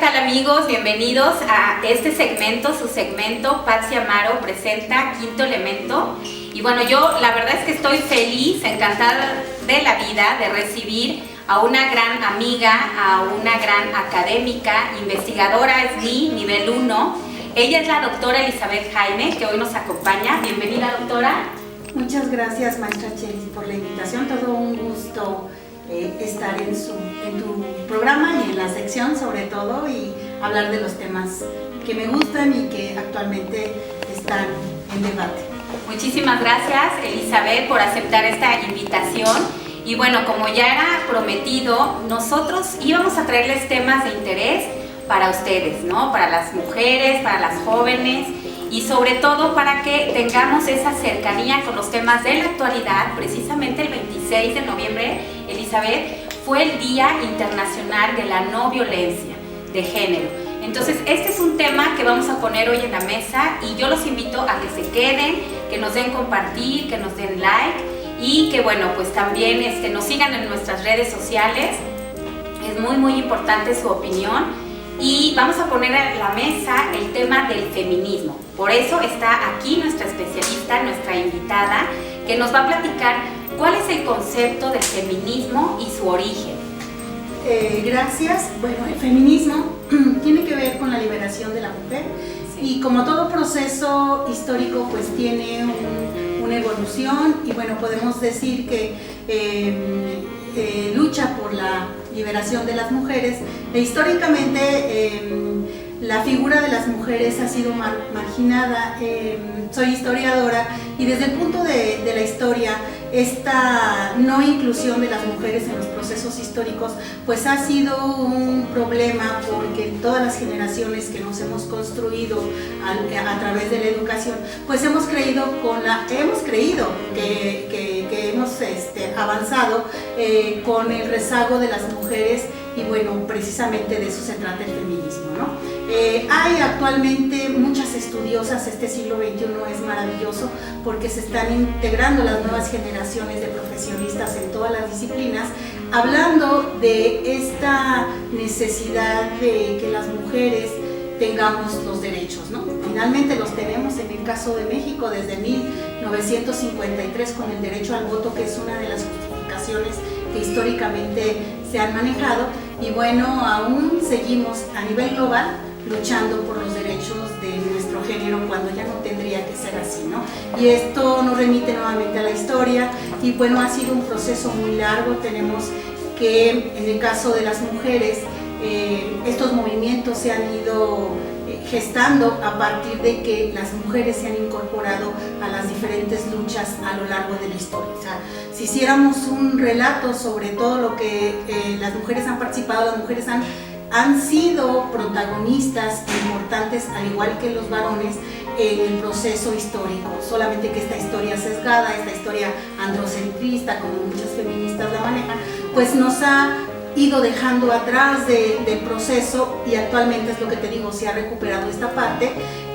tal amigos? Bienvenidos a este segmento, su segmento Patsy Amaro presenta Quinto Elemento. Y bueno, yo la verdad es que estoy feliz, encantada de la vida de recibir a una gran amiga, a una gran académica, investigadora SNI nivel 1. Ella es la doctora Elizabeth Jaime, que hoy nos acompaña. Bienvenida, doctora. Muchas gracias, maestra Chelis, por la invitación. Todo un gusto estar en tu programa y en la sección sobre todo, y hablar de los temas que me gustan y que actualmente están en debate. Muchísimas gracias, Elizabeth, por aceptar esta invitación. Y bueno, como ya era prometido, nosotros íbamos a traerles temas de interés para ustedes, ¿no? Para las mujeres, para las jóvenes y sobre todo para que tengamos esa cercanía con los temas de la actualidad. Precisamente el 26 de noviembre, Elizabeth, fue el Día Internacional de la No Violencia de Género. Entonces, este es un tema que vamos a poner hoy en la mesa y yo los invito a que se queden, que nos den compartir, que nos den like y que bueno, pues también nos sigan en nuestras redes sociales. Es muy importante su opinión. Y vamos a poner en la mesa el tema del feminismo. Por eso está aquí nuestra especialista, nuestra invitada, que nos va a platicar cuál es el concepto del feminismo y su origen. Gracias. Bueno, el feminismo tiene que ver con la liberación de la mujer, sí. Y como todo proceso histórico, pues tiene una evolución y bueno, podemos decir que lucha por la liberación de las mujeres. Históricamente la figura de las mujeres ha sido marginada. Soy historiadora y desde el punto de la historia, esta no inclusión de las mujeres en los procesos históricos pues ha sido un problema, porque todas las generaciones que nos hemos construido a través de la educación pues hemos creído que hemos avanzado con el rezago de las mujeres, y bueno, precisamente de eso se trata el feminismo, ¿no? Hay actualmente muchas estudiosas. Este siglo XXI es maravilloso porque se están integrando las nuevas generaciones de profesionistas en todas las disciplinas, hablando de esta necesidad de que las mujeres tengamos los derechos, ¿no? Finalmente los tenemos en el caso de México desde 1953 con el derecho al voto, que es una de las justificaciones que históricamente se han manejado, y bueno, aún seguimos a nivel global luchando por los derechos de nuestro género cuando ya no tendría que ser así, ¿no? Y esto nos remite nuevamente a la historia, y bueno, ha sido un proceso muy largo. Tenemos que en el caso de las mujeres, estos movimientos se han ido gestando a partir de que las mujeres se han incorporado a las diferentes luchas a lo largo de la historia. O sea, si hiciéramos un relato sobre todo lo que las mujeres han participado, las mujeres han sido protagonistas importantes, al igual que los varones, en el proceso histórico, solamente que esta historia sesgada, esta historia androcentrista, como muchas feministas la manejan, pues nos ha ido dejando atrás del proceso, y actualmente es lo que te digo, se ha recuperado esta parte.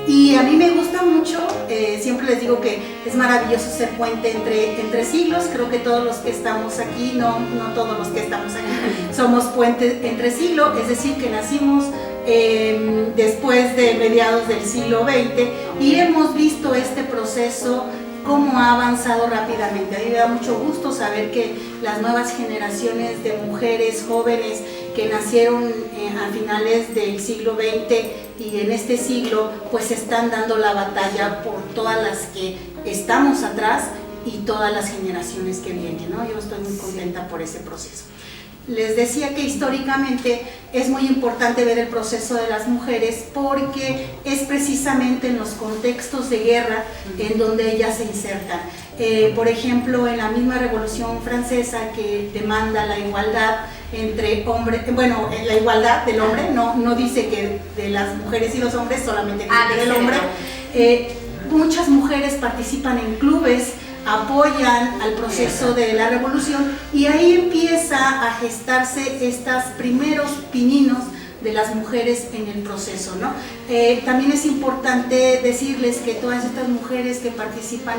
Y a mí me gusta mucho, siempre les digo que es maravilloso ser puente entre siglos. Creo que todos los que estamos aquí, no todos los que estamos aquí, somos puentes entre siglos, es decir, que nacimos después de mediados del siglo XX y hemos visto este proceso cómo ha avanzado rápidamente. A mí me da mucho gusto saber que las nuevas generaciones de mujeres jóvenes que nacieron a finales del siglo XX y en este siglo pues están dando la batalla por todas las que estamos atrás y todas las generaciones que vienen, ¿no? Yo estoy muy contenta por ese proceso. Les decía que históricamente es muy importante ver el proceso de las mujeres porque es precisamente en los contextos de guerra en donde ellas se insertan. Por ejemplo, en la misma Revolución Francesa, que demanda la igualdad entre hombres, bueno, la igualdad del hombre, no dice que de las mujeres y los hombres, solamente dice del hombre. Muchas mujeres participan en clubes, apoyan al proceso de la revolución, y ahí empieza a gestarse estos primeros pininos de las mujeres en el proceso, ¿no? También es importante decirles que todas estas mujeres que participan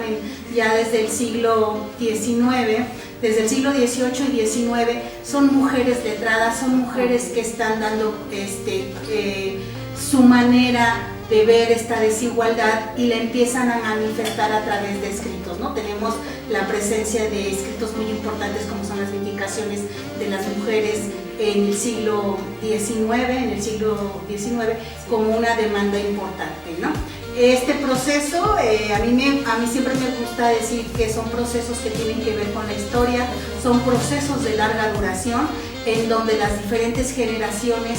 ya desde el siglo XIX, desde el siglo XVIII y XIX, son mujeres letradas, son mujeres que están dando su manera de ver esta desigualdad y la empiezan a manifestar a través de escritos, ¿no? Tenemos la presencia de escritos muy importantes como son las vindicaciones de las mujeres en el siglo XIX, como una demanda importante, ¿no? Este proceso, a mí siempre me gusta decir que son procesos que tienen que ver con la historia, son procesos de larga duración, en donde las diferentes generaciones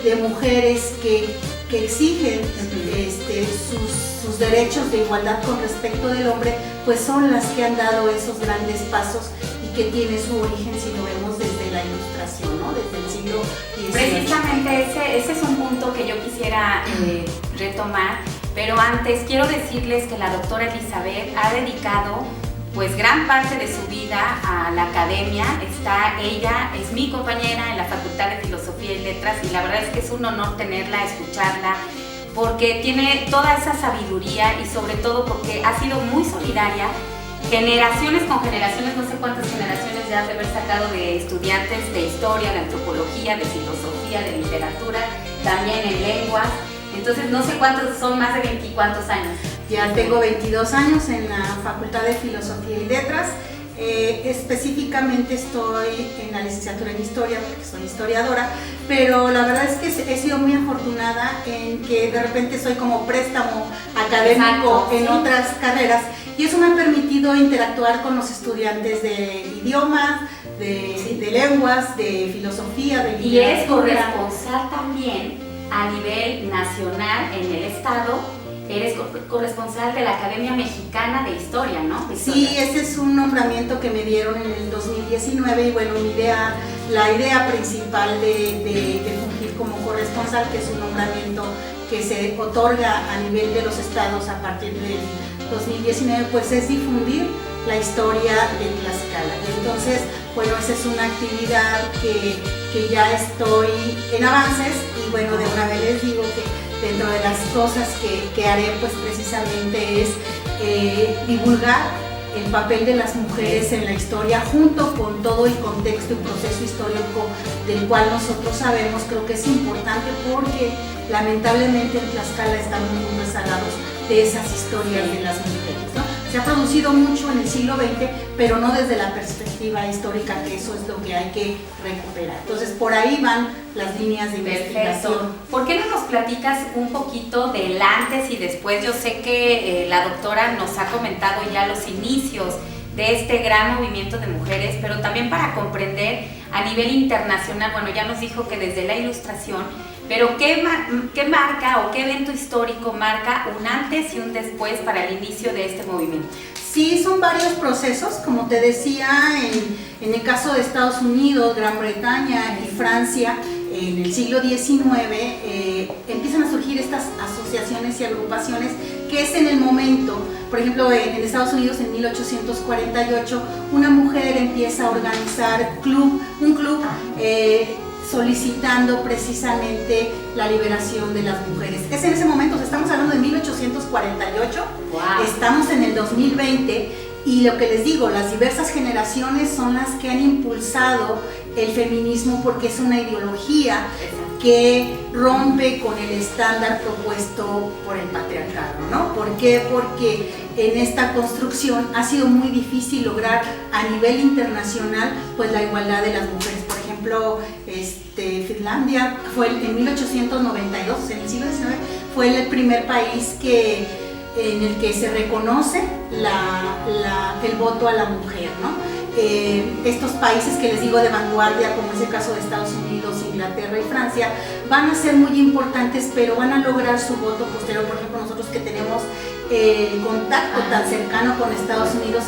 de mujeres que exigen sus derechos de igualdad con respecto del hombre, pues son las que han dado esos grandes pasos y que tiene su origen, si lo vemos desde la Ilustración, ¿no? Desde el siglo XVIII. Precisamente ese es un punto que yo quisiera retomar, pero antes quiero decirles que la doctora Elizabeth ha dedicado pues gran parte de su vida a la academia. Ella es mi compañera en la Facultad de Filosofía y Letras y la verdad es que es un honor tenerla, escucharla, porque tiene toda esa sabiduría y sobre todo porque ha sido muy solidaria, generaciones con generaciones, no sé cuántas generaciones ya ha de haber sacado de estudiantes de historia, de antropología, de filosofía, de literatura, también en lenguas. Entonces no sé cuántos, son más de 20 y cuántos años. Ya tengo 22 años en la Facultad de Filosofía y Letras. Específicamente estoy en la licenciatura en Historia porque soy historiadora, pero la verdad es que he sido muy afortunada en que de repente soy como préstamo académico. Exacto, en otras carreras, y eso me ha permitido interactuar con los estudiantes de idiomas, de lenguas, de filosofía, de literatura. Y es corresponsal también a nivel nacional en el estado. Eres corresponsal de la Academia Mexicana de Historia, ¿no? Sí, ese es un nombramiento que me dieron en el 2019 y bueno, la idea principal de fungir como corresponsal, que es un nombramiento que se otorga a nivel de los estados a partir del 2019, pues es difundir la historia de Tlaxcala. Entonces, bueno, esa es una actividad que ya estoy en avances y bueno, de una vez les digo que dentro de las cosas que haré, pues precisamente es divulgar el papel de las mujeres en la historia junto con todo el contexto y proceso histórico del cual nosotros sabemos. Creo que es importante porque lamentablemente en Tlaxcala estamos muy rezagados de esas historias de las mujeres, ¿no? Se ha producido mucho en el siglo XX, pero no desde la perspectiva histórica, que eso es lo que hay que recuperar. Entonces, por ahí van las líneas de investigación. ¿Por qué no nos platicas un poquito del antes y después? Yo sé que la doctora nos ha comentado ya los inicios de este gran movimiento de mujeres, pero también para comprender a nivel internacional, bueno, ya nos dijo que desde la Ilustración, pero ¿qué marca o qué evento histórico marca un antes y un después para el inicio de este movimiento? Sí, son varios procesos, como te decía, en el caso de Estados Unidos, Gran Bretaña y Francia, en el siglo XIX, empiezan a surgir estas asociaciones y agrupaciones que es en el momento, por ejemplo, en Estados Unidos en 1848, una mujer empieza a organizar un club solicitando precisamente la liberación de las mujeres. Es en ese momento, estamos hablando de 1848, wow. Estamos en el 2020 y lo que les digo, las diversas generaciones son las que han impulsado el feminismo porque es una ideología que rompe con el estándar propuesto por el patriarcado, ¿no? ¿Por qué? Porque en esta construcción ha sido muy difícil lograr a nivel internacional pues la igualdad de las mujeres. Por ejemplo, Finlandia fue en 1892, en el siglo XIX, fue el primer país en el que se reconoce el voto a la mujer, ¿no? Estos países que les digo de vanguardia, como es el caso de Estados Unidos, Inglaterra y Francia, van a ser muy importantes, pero van a lograr su voto posterior. Por ejemplo, nosotros que tenemos el contacto tan cercano con Estados Unidos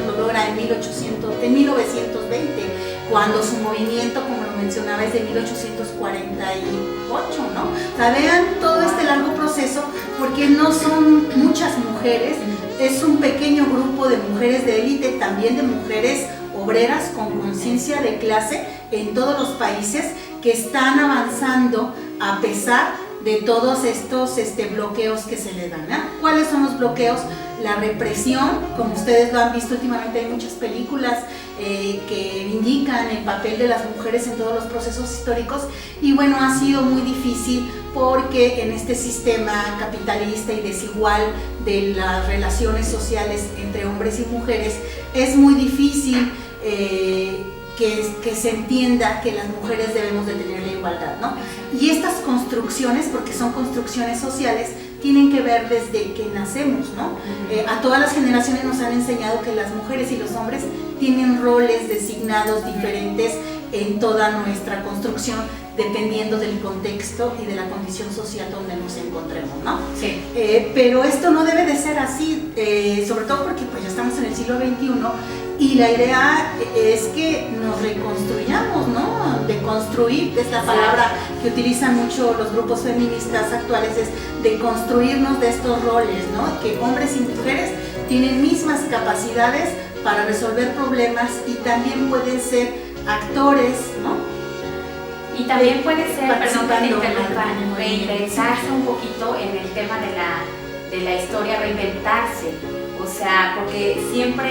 lo logra en 1920, cuando su movimiento, como lo mencionaba, es de 1848, ¿no? O sea, vean todo este largo proceso, porque no son muchas mujeres, es un pequeño grupo de mujeres de élite, también de mujeres obreras con conciencia de clase en todos los países que están avanzando a pesar de todos estos bloqueos que se le dan, ¿no? ¿Cuáles son los bloqueos? La represión, como ustedes lo han visto últimamente, hay muchas películas que indican el papel de las mujeres en todos los procesos históricos, y bueno, ha sido muy difícil porque en este sistema capitalista y desigual de las relaciones sociales entre hombres y mujeres es muy difícil que se entienda que las mujeres debemos de tener la igualdad, ¿no? Y estas construcciones, porque son construcciones sociales, tienen que ver desde que nacemos, ¿no? A todas las generaciones nos han enseñado que las mujeres y los hombres tienen roles designados diferentes en toda nuestra construcción, dependiendo del contexto y de la condición social donde nos encontremos, ¿no? Sí. Pero esto no debe de ser así, sobre todo porque pues ya estamos en el siglo XXI y la idea es que nos reconstruyamos, ¿no? De construir, es la palabra que utilizan mucho los grupos feministas actuales, es de construirnos de estos roles, ¿no? Que hombres y mujeres tienen mismas capacidades para resolver problemas y también pueden ser actores, ¿no? Y también puede ser, perdón que te interrumpa, reinventarse un poquito en el tema de la historia, reinventarse. O sea, porque siempre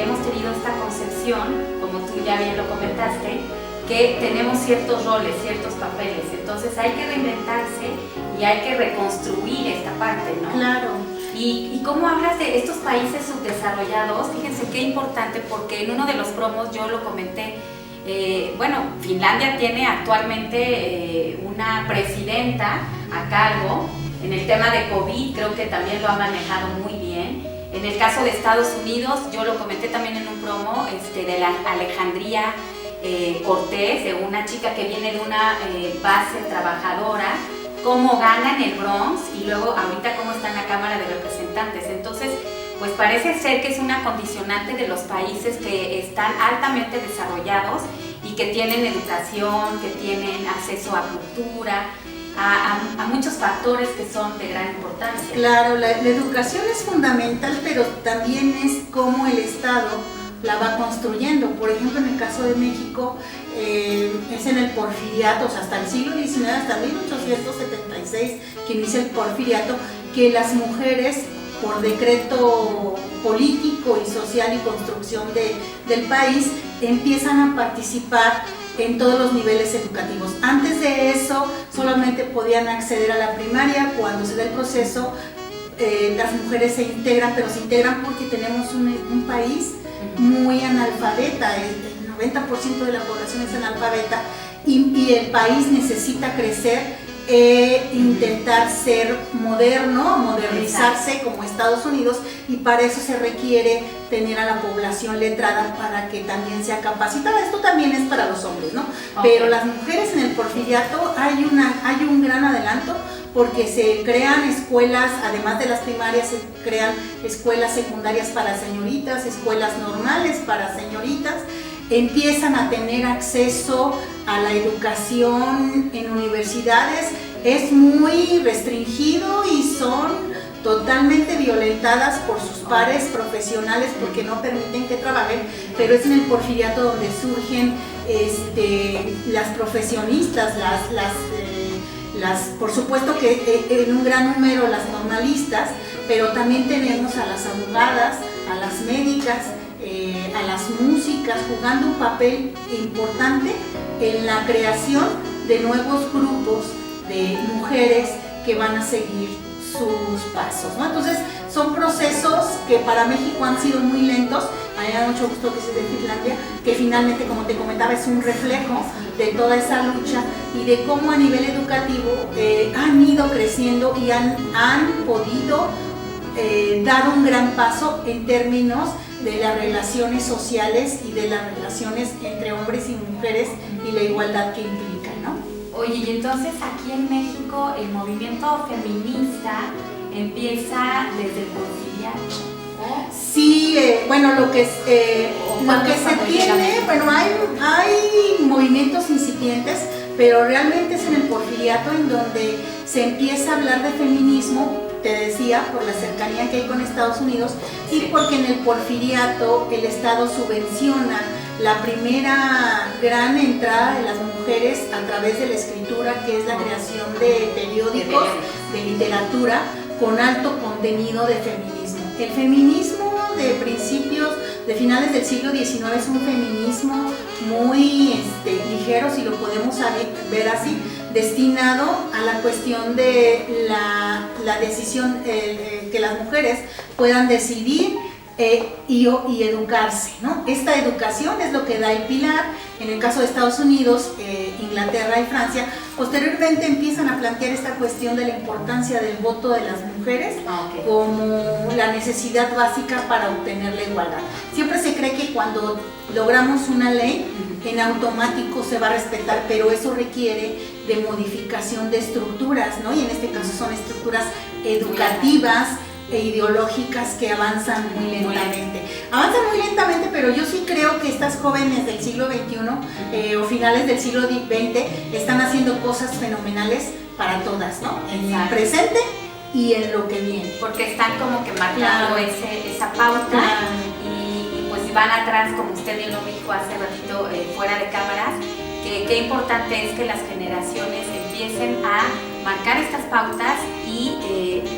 hemos tenido esta concepción, como tú ya bien lo comentaste, que tenemos ciertos roles, ciertos papeles. Entonces hay que reinventarse y hay que reconstruir esta parte, ¿no? Claro. Y cómo hablas de estos países subdesarrollados, fíjense qué importante, porque en uno de los promos yo lo comenté. Bueno, Finlandia tiene actualmente una presidenta a cargo. En el tema de COVID creo que también lo ha manejado muy bien. En el caso de Estados Unidos, yo lo comenté también en un promo, de la Alejandría Cortés, de una chica que viene de una base trabajadora, cómo gana en el Bronx y luego ahorita cómo está en la Cámara de Representantes. Entonces, pues parece ser que es una condicionante de los países que están altamente desarrollados y que tienen educación, que tienen acceso a cultura, a muchos factores que son de gran importancia. Claro, la educación es fundamental, pero también es cómo el Estado la va construyendo. Por ejemplo, en el caso de México, es en el porfiriato, o sea, hasta el siglo XIX, hasta 1876, que inicia el porfiriato, que las mujeres, por decreto político y social y construcción del país, empiezan a participar en todos los niveles educativos. Antes de eso, solamente podían acceder a la primaria. Cuando se da el proceso, las mujeres se integran, pero se integran porque tenemos un país muy analfabeta, el 90% de la población es analfabeta, y el país necesita crecer, intentar ser moderno, modernizarse como Estados Unidos, y para eso se requiere tener a la población letrada para que también sea capacitada. Esto también es para los hombres, ¿no? Okay. Pero las mujeres en el porfiriato hay un gran adelanto, porque se crean escuelas, además de las primarias, se crean escuelas secundarias para señoritas, escuelas normales para señoritas, empiezan a tener acceso a la educación en universidades. Es muy restringido y son totalmente violentadas por sus pares profesionales porque no permiten que trabajen, pero es en el porfiriato donde surgen las profesionistas, por supuesto que en un gran número las normalistas, pero también tenemos a las abogadas, a las médicas, a las músicas, jugando un papel importante en la creación de nuevos grupos de mujeres que van a seguir sus pasos, ¿no? Entonces son procesos que para México han sido muy lentos. A mí me da mucho gusto que sea de Finlandia, que finalmente, como te comentaba, es un reflejo de toda esa lucha y de cómo a nivel educativo han ido creciendo y han podido dar un gran paso en términos de las relaciones sociales y de las relaciones entre hombres y mujeres y la igualdad que implica, ¿no? Oye, y entonces aquí en México el movimiento feminista empieza desde el porfiriato. Sí, bueno, lo que se tiene, bueno, hay movimientos incipientes, pero realmente es en el porfiriato en donde se empieza a hablar de feminismo, te decía, por la cercanía que hay con Estados Unidos, y porque en el porfiriato el Estado subvenciona la primera gran entrada de las mujeres a través de la escritura, que es la creación de periódicos, de literatura, con alto contenido de feminismo. El feminismo de principios, de finales del siglo XIX, es un feminismo muy ligero, si lo podemos ver así, destinado a la cuestión de la decisión, que las mujeres puedan decidir y educarse, ¿no? Esta educación es lo que da el pilar. En el caso de Estados Unidos, Inglaterra y Francia, posteriormente empiezan a plantear esta cuestión de la importancia del voto de las mujeres como la necesidad básica para obtener la igualdad. Siempre se cree que cuando logramos una ley, en automático se va a respetar, pero eso requiere de modificación de estructuras, ¿no? Y en este caso son estructuras educativas e ideológicas que avanzan muy lentamente. Avanzan muy lentamente, pero yo sí creo que estas jóvenes del siglo XXI o finales del siglo XX están haciendo cosas fenomenales para todas, ¿no? En el presente y en lo que viene. Porque están como que marcando esa pauta y pues van atrás, como usted bien lo dijo hace ratito fuera de cámaras, que qué importante es que las generaciones empiecen a marcar estas pautas y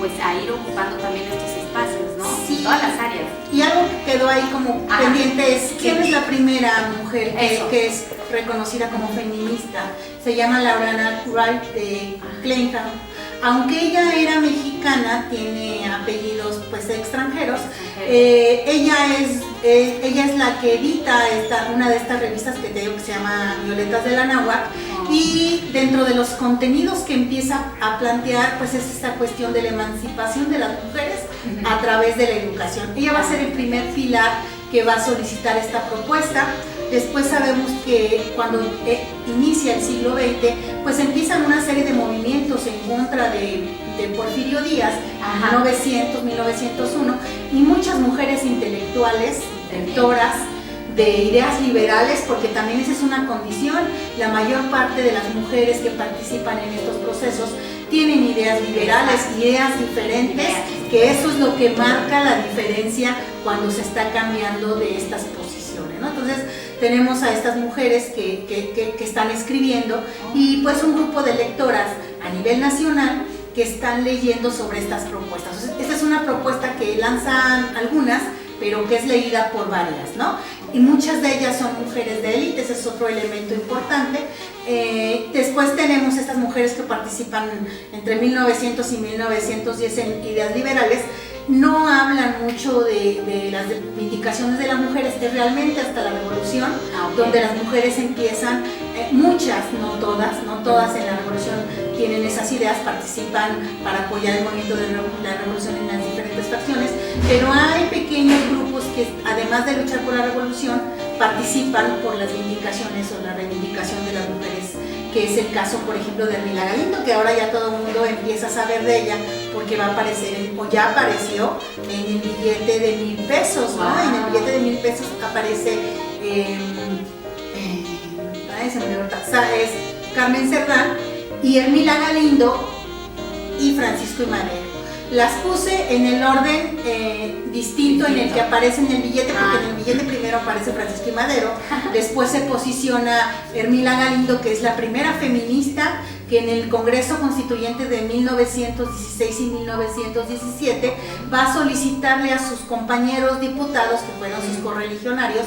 pues a ir ocupando también estos espacios, ¿no? Sí. En todas las áreas. Y algo que quedó ahí como pendiente es quién es la primera mujer que es reconocida como feminista. Se llama Laura Wright de Clayton. Aunque ella era mexicana, tiene apellidos pues extranjeros. Ella es la que edita una de estas revistas que te digo que se llama Violetas de la Náhuatl, y dentro de los contenidos que empieza a plantear pues es esta cuestión de la emancipación de las mujeres a través de la educación. Ella va a ser el primer pilar que va a solicitar esta propuesta. Después sabemos que cuando inicia el siglo XX, pues empiezan una serie de movimientos en contra de Porfirio Díaz, 1901, y muchas mujeres intelectuales, lectoras de ideas liberales, porque también esa es una condición. La mayor parte de las mujeres que participan en estos procesos tienen ideas liberales, ideas diferentes, que eso es lo que marca la diferencia cuando se está cambiando de estas posiciones, ¿no? Entonces tenemos a estas mujeres que están escribiendo y pues un grupo de lectoras a nivel nacional que están leyendo sobre estas propuestas. Entonces, esta es una propuesta que lanzan algunas, pero que es leída por varias, ¿no? Y muchas de ellas son mujeres de élite, ese es otro elemento importante. Después tenemos estas mujeres que participan entre 1900 y 1910 en ideas liberales. No hablan mucho de las reivindicaciones de las mujeres, es realmente hasta la revolución, donde las mujeres empiezan, muchas, no todas en la revolución tienen esas ideas, participan para apoyar el movimiento de la revolución en las diferentes facciones, pero hay pequeños grupos que además de luchar por la revolución, participan por las vindicaciones o la reivindicación de las mujeres, que es el caso, por ejemplo, de Hermila Galindo, que ahora ya todo el mundo empieza a saber de ella, porque va a aparecer, o ya apareció en el billete de 1,000 pesos, ¿no? En el billete de 1,000 pesos aparece, es Carmen Cerdán y Hermila Galindo y Francisco I. Madero. Las puse en el orden distinto en el que aparece en el billete, porque en el billete primero aparece Francisco I. Madero, después se posiciona Hermila Galindo, que es la primera feminista que en el Congreso Constituyente de 1916 y 1917 va a solicitarle a sus compañeros diputados, que fueron sus correligionarios,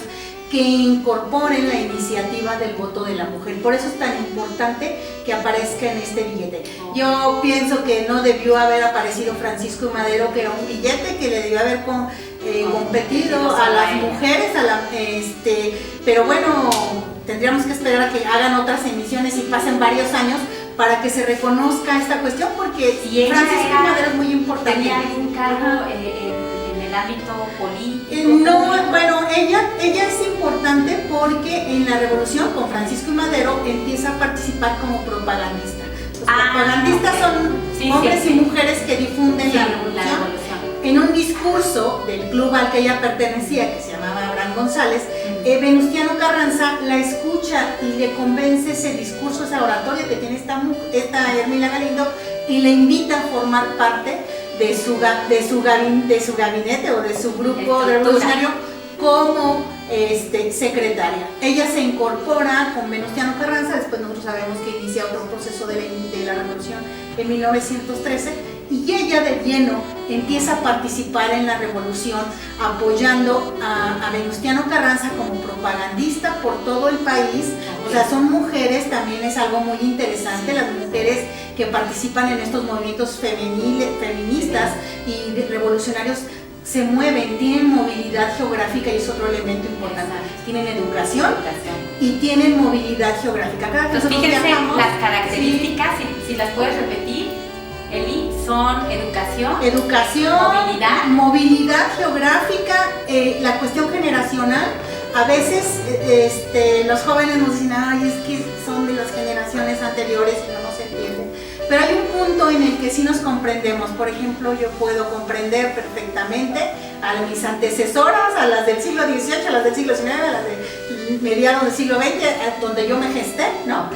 que incorporen la iniciativa del voto de la mujer. Por eso es tan importante que aparezca en este billete. Yo pienso que no debió haber aparecido Francisco I. Madero, que era un billete que le debió haber competido a las mujeres, pero bueno, tendríamos que esperar a que hagan otras emisiones y pasen varios años para que se reconozca esta cuestión, porque Francisco I. Madero es muy importante. ¿Tenía algún cargo en el ámbito político? No, bueno, ella es importante porque en la revolución con Francisco I. Madero empieza a participar como propagandista. Los propagandistas son hombres y mujeres que difunden la revolución. En un discurso del club al que ella pertenecía, que se llamaba Abraham González, Venustiano Carranza la escucha y le convence ese discurso, esa oratoria que tiene esta Hermila Galindo, y le invita a formar parte de su gabinete o de su grupo revolucionario como secretaria. Ella se incorpora con Venustiano Carranza, después nosotros sabemos que inicia otro proceso de la revolución en 1913, y ella de lleno empieza a participar en la revolución, apoyando a Venustiano Carranza como propagandista por todo el país. O sea, son mujeres, también es algo muy interesante, las mujeres que participan en estos movimientos feministas y revolucionarios se mueven, tienen movilidad geográfica, y es otro elemento importante. Tienen educación y tienen movilidad geográfica. Cada que Entonces, fíjense viajamos, las características, si las puedes repetir, Eli, son educación, movilidad geográfica, la cuestión generacional. A veces los jóvenes nos dicen, ay, es que son de las generaciones anteriores, pero no se entienden. Pero hay un punto en el que sí nos comprendemos. Por ejemplo, yo puedo comprender perfectamente a mis antecesoras, a las del siglo XVIII, a las del siglo XIX, a las de mediados del siglo XX, donde yo me gesté, ¿no?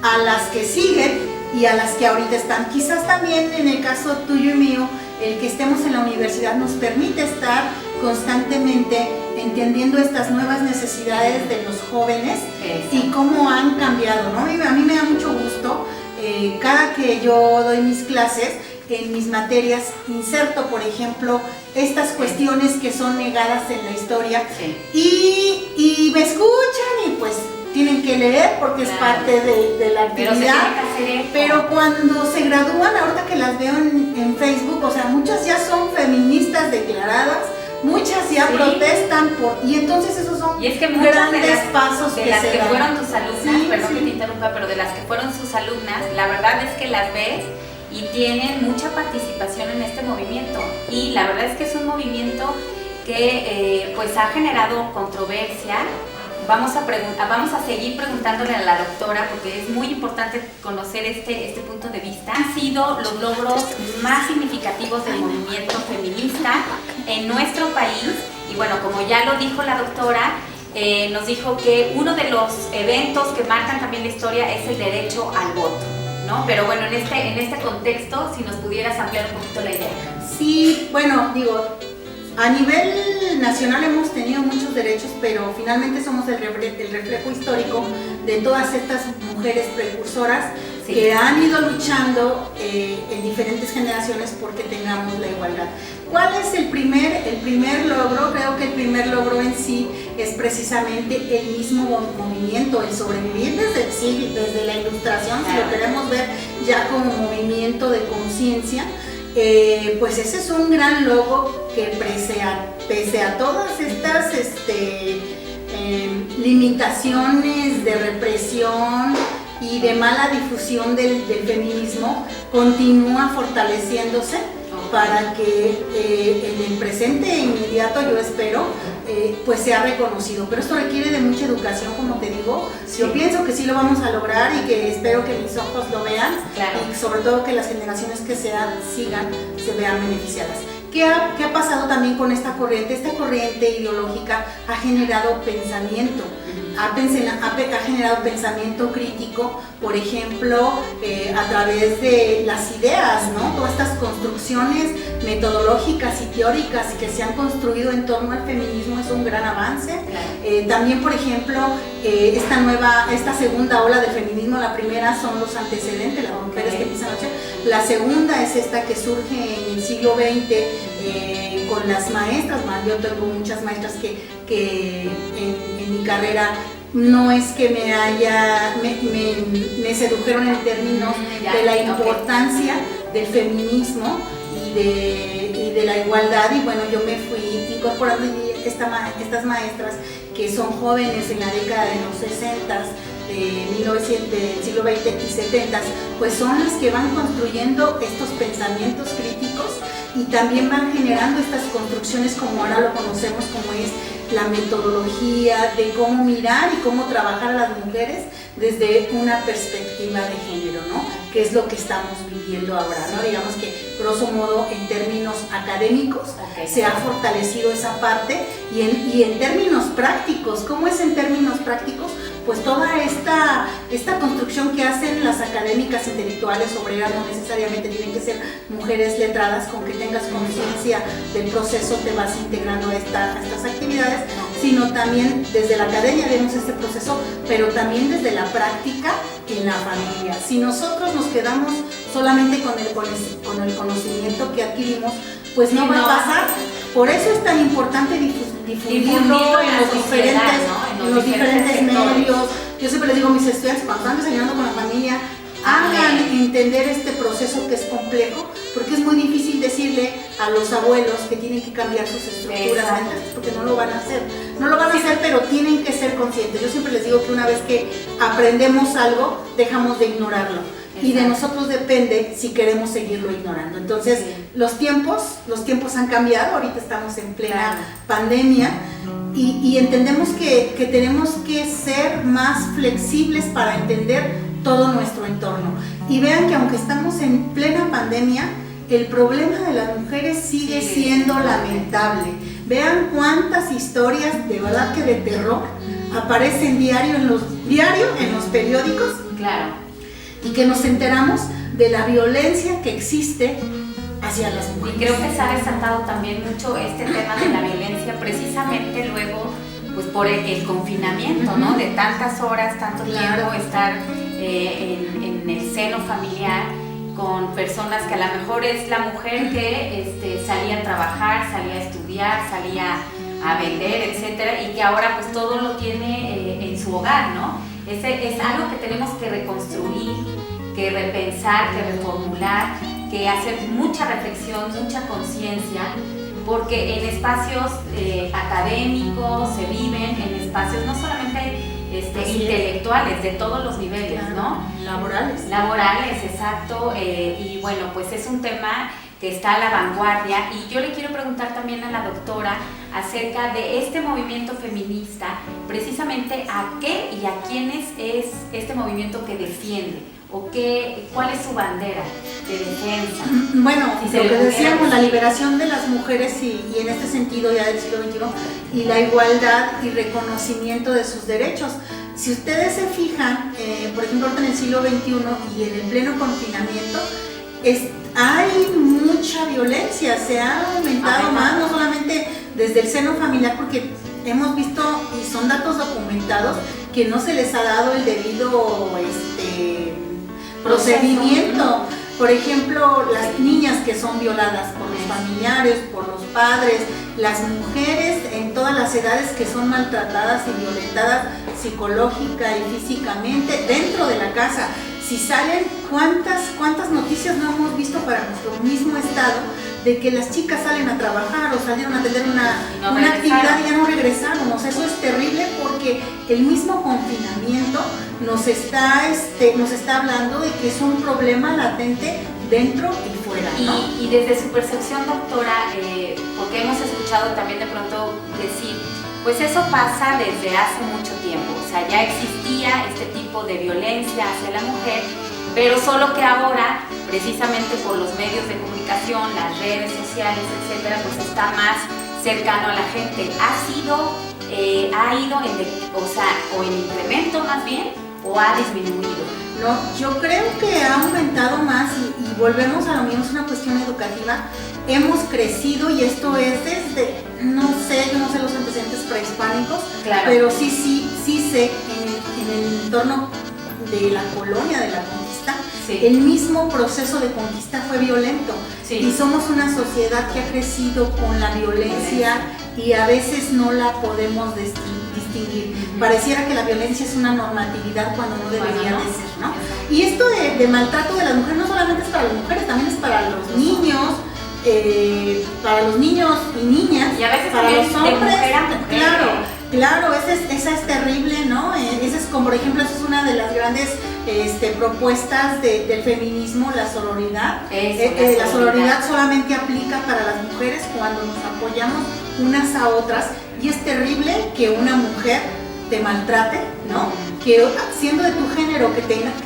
A las que siguen y a las que ahorita están. Quizás también en el caso tuyo y mío, el que estemos en la universidad nos permite estar constantemente entendiendo estas nuevas necesidades de los jóvenes y cómo han cambiado, ¿no? A mí me da mucho gusto, cada que yo doy mis clases, en mis materias inserto, por ejemplo, estas cuestiones que son negadas en la historia, y me escuchan y pues tienen que leer porque es parte de la actividad, pero cuando se gradúan, ahorita que las veo en Facebook, o sea, muchas ya son feministas declaradas, muchas ya protestan y entonces esos son grandes pasos de las que fueron tus alumnas, perdón que te interrumpa, pero de las que fueron sus alumnas, la verdad es que las ves y tienen mucha participación en este movimiento, y la verdad es que es un movimiento que pues ha generado controversia. Vamos a seguir preguntándole a la doctora, porque es muy importante conocer este punto de vista. Han sido los logros más significativos del movimiento feminista en nuestro país, y bueno, como ya lo dijo la doctora, nos dijo que uno de los eventos que marcan también la historia es el derecho al voto, ¿no? Pero bueno, en este contexto, si nos pudieras ampliar un poquito la idea. Sí, bueno, digo, a nivel nacional hemos tenido muchos derechos, pero finalmente somos el reflejo histórico de todas estas mujeres precursoras que han ido luchando en diferentes generaciones porque tengamos la igualdad. ¿Cuál es el primer logro? Creo que el primer logro en sí es precisamente el mismo movimiento, el sobrevivir desde la Ilustración, si lo queremos ver ya como movimiento de conciencia. Pues ese es un gran logro que pese a todas estas limitaciones de represión y de mala difusión del feminismo, continúa fortaleciéndose para que en el presente inmediato, yo espero, pues sea reconocido. Pero esto requiere de mucha educación, como te digo. Yo pienso que sí lo vamos a lograr, y que espero que mis ojos lo vean, y sobre todo que las generaciones que sigan se vean beneficiadas. ¿Qué ha pasado también con esta corriente? Esta corriente ideológica ha generado pensamiento, ha generado pensamiento crítico, por ejemplo, a través de las ideas, ¿no? Todas estas construcciones metodológicas y teóricas que se han construido en torno al feminismo es un gran avance. También, por ejemplo, esta segunda ola de feminismo, la primera son los antecedentes, las mujeres que empiezan a luchar. La segunda es esta que surge en el siglo XX con las maestras. Yo tengo muchas maestras que en mi carrera no es que me sedujeron en términos de la importancia del feminismo y de la igualdad, y bueno, yo me fui incorporando, y estas maestras que son jóvenes en la década de los 60 del siglo XX y 70, pues son las que van construyendo estos pensamientos críticos y también van generando estas construcciones como ahora lo conocemos, como es la metodología de cómo mirar y cómo trabajar a las mujeres desde una perspectiva de género, ¿no? Que es lo que estamos viviendo ahora, ¿no? Digamos que, grosso modo, en términos académicos, se ha fortalecido esa parte, y en términos prácticos. ¿Cómo es en términos prácticos? pues toda esta construcción que hacen las académicas intelectuales obreras. No necesariamente tienen que ser mujeres letradas, con que tengas conciencia del proceso te vas integrando a estas actividades, sino también desde la academia vemos este proceso, pero también desde la práctica en la familia. Si nosotros nos quedamos solamente con el conocimiento que adquirimos, pues no va a pasar. Por eso es tan importante difundirlo en los diferentes medios. Yo siempre les digo a mis estudiantes, cuando están desayunando con la familia, hagan entender este proceso que es complejo, porque es muy difícil decirle a los abuelos que tienen que cambiar sus estructuras mentales, porque no lo van a hacer. No lo van a hacer, pero tienen que ser conscientes. Yo siempre les digo que una vez que aprendemos algo, dejamos de ignorarlo. Y de nosotros depende si queremos seguirlo ignorando. Entonces, los tiempos han cambiado. Ahorita estamos en plena pandemia y entendemos que tenemos que ser más flexibles para entender todo nuestro entorno. Y vean que aunque estamos en plena pandemia, el problema de las mujeres sigue siendo lamentable. Vean cuántas historias de verdad que de terror aparecen diario en los periódicos. Claro. Y que nos enteramos de la violencia que existe hacia las mujeres. Y creo que se ha resaltado también mucho este tema de la violencia precisamente luego, pues por el confinamiento, ¿no? De tantas horas, tanto tiempo estar en el seno familiar con personas que a lo mejor es la mujer que salía a trabajar, salía a estudiar, salía a vender, etcétera, y que ahora pues todo lo tiene en su hogar, ¿no? Es algo que tenemos que reconstruir, que repensar, que reformular, que hacer mucha reflexión, mucha conciencia, porque en espacios académicos se viven, en espacios no solamente intelectuales, de todos los niveles, ¿no? Laborales, exacto, y bueno, pues es un tema que está a la vanguardia, y yo le quiero preguntar también a la doctora acerca de este movimiento feminista, precisamente a qué y a quiénes es este movimiento que defiende, o cuál es su bandera de defensa. Bueno, lo que decíamos, la liberación de las mujeres y en este sentido ya del siglo XXI, y la igualdad y reconocimiento de sus derechos. Si ustedes se fijan, por ejemplo, en el siglo XXI y en el pleno confinamiento, hay mucha violencia, se ha aumentado más, no solamente desde el seno familiar, porque hemos visto, y son datos documentados, que no se les ha dado el debido procedimiento. Por ejemplo, las niñas que son violadas por los familiares, por los padres, las mujeres en todas las edades que son maltratadas y violentadas psicológica y físicamente dentro de la casa. Si salen, ¿cuántas noticias no hemos visto para nuestro mismo estado de que las chicas salen a trabajar o salieron a tener una actividad y ya no regresaron? O sea, eso es terrible, porque el mismo confinamiento nos está hablando de que es un problema latente dentro y fuera, ¿no? Y desde su percepción, doctora, porque hemos escuchado también de pronto decir, pues eso pasa desde hace mucho tiempo, o sea, ya existía este tipo de violencia hacia la mujer, pero solo que ahora, precisamente por los medios de comunicación, las redes sociales, etcétera, pues está más cercano a la gente. ¿Ha ido en incremento más bien, o ha disminuido? No, yo creo que ha aumentado más, y volvemos a lo mismo, es una cuestión educativa. Hemos crecido, y esto es desde, yo no sé los antecedentes prehispánicos, claro, pero sí sé en el entorno de la colonia, de la conquista, el mismo proceso de conquista fue violento, y somos una sociedad que ha crecido con la violencia y a veces no la podemos distinguir. Pareciera que la violencia es una normatividad cuando no debería de ser, ¿no? Y esto de maltrato de las mujeres no solamente es para las mujeres, también es para los niños, y niñas, y a veces para los hombres, de mujer a mujer. Claro, esa es terrible, ¿no? Esa es como, por ejemplo, esa es una de las grandes propuestas del feminismo, la sororidad. La sororidad solamente aplica para las mujeres cuando nos apoyamos unas a otras, y es terrible que una mujer te maltrate, ¿no? Que siendo de tu género, que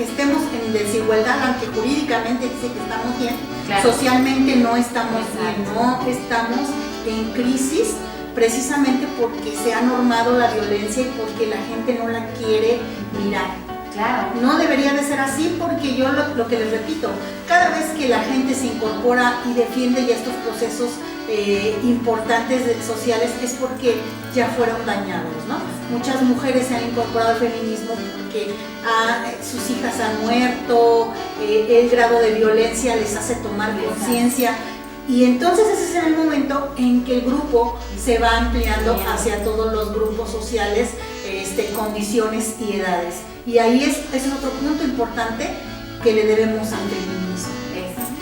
estemos en desigualdad, aunque jurídicamente dice que estamos bien, claro, socialmente no estamos bien, no estamos en crisis precisamente porque se ha normado la violencia y porque la gente no la quiere mirar. Claro. No debería de ser así, porque yo lo que les repito, cada vez que la gente se incorpora y defiende ya estos procesos importantes sociales es porque ya fueron dañados, ¿no? Muchas mujeres se han incorporado al feminismo porque sus hijas han muerto, el grado de violencia les hace tomar conciencia, y entonces ese es el momento en que el grupo se va ampliando hacia todos los grupos sociales, condiciones y edades. Y ahí ese es otro punto importante que le debemos al feminismo.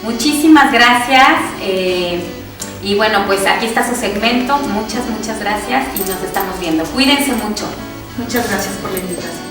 Muchísimas gracias. Y bueno, pues aquí está su segmento. Muchas gracias y nos estamos viendo. Cuídense mucho. Muchas gracias por la invitación.